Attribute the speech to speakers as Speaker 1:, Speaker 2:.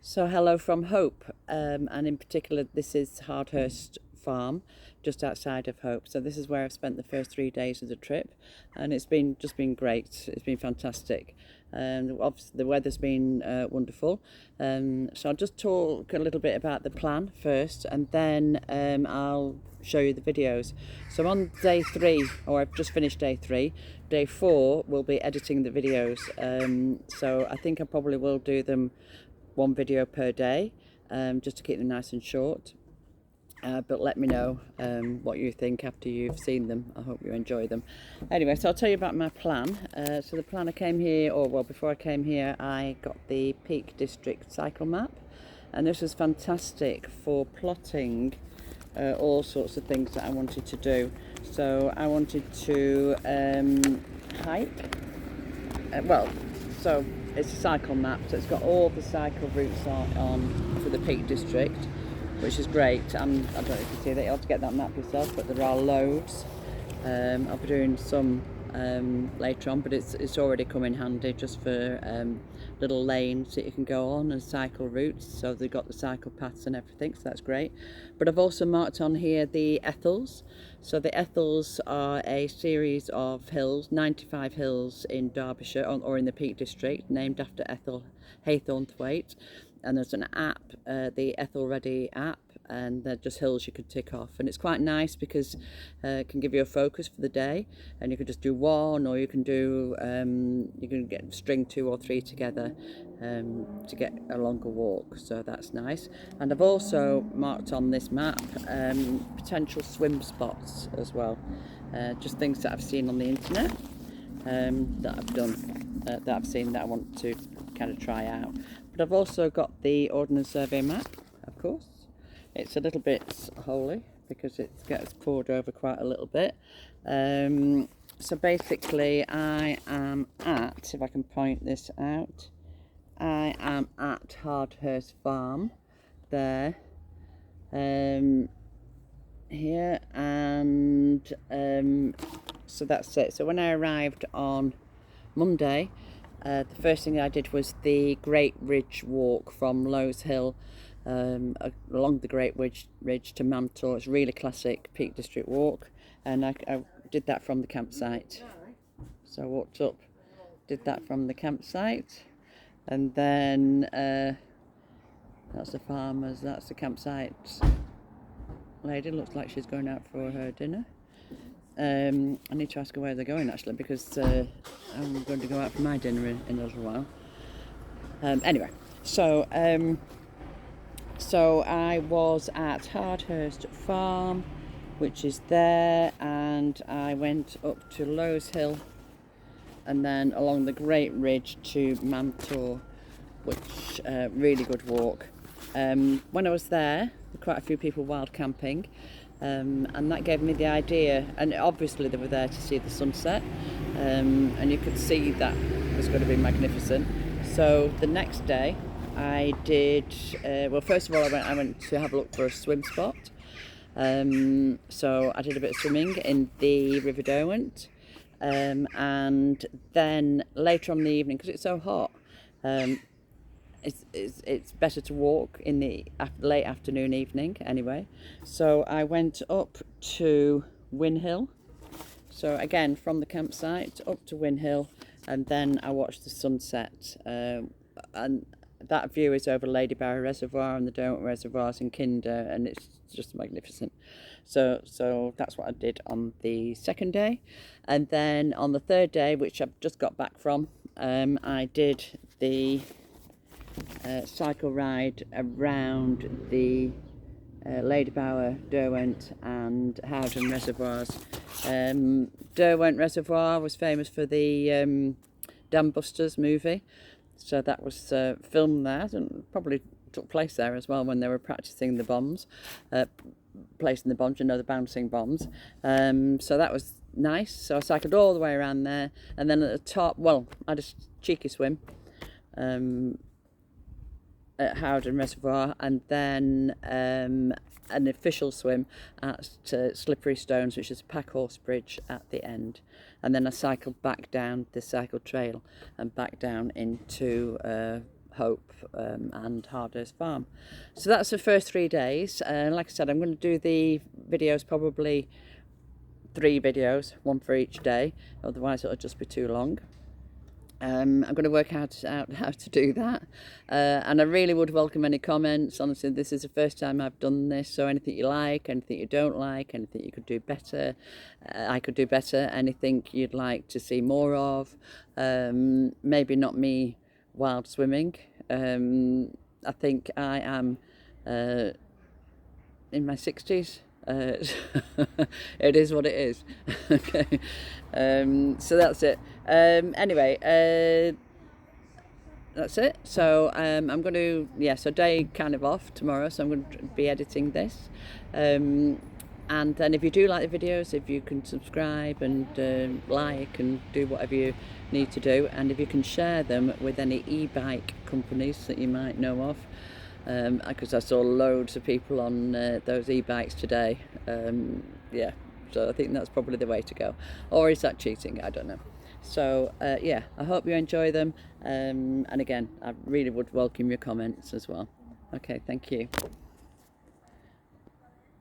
Speaker 1: So hello from Hope, and in particular this is Hardhurst Farm, just outside of Hope. So this is where I've spent the first 3 days of the trip, and it's been great. It's been fantastic, and obviously the weather's been wonderful. So I'll just talk a little bit about the plan first, and then I'll show you the videos. So on day 3, or I've just finished day 3, day 4 we'll be editing the videos. So I think I probably will do them one video per day, just to keep them nice and short. But let me know what you think after you've seen them. I hope you enjoy them. Anyway, so I'll tell you about my plan. So the plan I came here, or well, before I came here, I got the Peak District cycle map, and this was fantastic for plotting all sorts of things that I wanted to do. So I wanted to hike. So it's a cycle map, so it's got all the cycle routes on for the Peak District, which is great. I don't know if you can see that, you have to get that map yourself, but there are loads. I'll be doing some later on, but it's already come in handy just for little lanes that you can go on and cycle routes. So they've got the cycle paths and everything, so that's great. But I've also marked on here the Ethels. So the Ethels are a series of hills, 95 hills in Derbyshire, or in the Peak District, named after Ethel Haythornthwaite. And there's an app, the Ethel Ready app, and they're just hills you can tick off, and it's quite nice because it can give you a focus for the day, and you can just do one, or you can do you can string 2 or 3 together to get a longer walk, so that's nice. And I've also marked on this map potential swim spots as well, just things that I've seen on the internet, that I've done, that I've seen that I want to kind of try out. But I've also got the Ordnance Survey map, of course. It's a little bit holy because it gets poured over quite a little bit. So basically I am at, if I can point this out, I am at Hardhurst Farm there, here, and so that's it. So when I arrived on Monday, the first thing I did was the Great Ridge walk from Lowes Hill along the Great Ridge to Mantle. It's a really classic Peak District walk, and I did that from the campsite. So I walked up, did that from the campsite, and then that's the farmers, that's the campsite lady. Looks like she's going out for her dinner. I need to ask her where they're going actually, because I'm going to go out for my dinner in a little while. Anyway, so I was at Hardhurst Farm, which is there, and I went up to Lowes Hill and then along the Great Ridge to Mantor, which really good walk. When I was there quite a few people wild camping, and that gave me the idea, and obviously they were there to see the sunset, and you could see that it was going to be magnificent. So the next day I did, well, first of all I went to have a look for a swim spot. So I did a bit of swimming in the River Derwent, and then later on in the evening, because it's so hot, it's better to walk in the late afternoon, evening anyway. So I went up to Win Hill, so again from the campsite up to Win Hill, and then I watched the sunset, and that view is over Lady Barrow Reservoir and the Derwent Reservoirs in Kinder, and it's just magnificent. So that's what I did on the second day. And then on the third day, which I've just got back from, I did the cycle ride around the Lady Bower, Derwent and Howden reservoirs. Derwent Reservoir was famous for the Dam Busters movie, so that was filmed there, and probably took place there as well when they were practicing the bombs, placing the bombs, the bouncing bombs. So that was nice. So I cycled all the way around there, and then at the top, well, I had a cheeky swim at Howden Reservoir, and then an official swim at Slippery Stones, which is a pack horse bridge at the end. And then I cycled back down the cycle trail and back down into Hope and Harders Farm. So that's the first 3 days. Like I said, I'm going to do the videos, probably 3 videos, 1 for each day, otherwise it'll just be too long. I'm going to work out how to do that, and I really would welcome any comments. Honestly, this is the first time I've done this, so anything you like, anything you don't like, anything you could do better, I could do better, anything you'd like to see more of, maybe not me wild swimming. I think I am in my 60s. It is what it is. Okay, so that's it. Anyway, that's it. So I'm going to, so day kind of off tomorrow, so I'm going to be editing this, and then if you do like the videos, if you can subscribe and like and do whatever you need to do, and if you can share them with any e-bike companies that you might know of, because I saw loads of people on those e-bikes today. So I think that's probably the way to go. Or is that cheating? I don't know. So I hope you enjoy them, and again, I really would welcome your comments as well. Okay, thank you.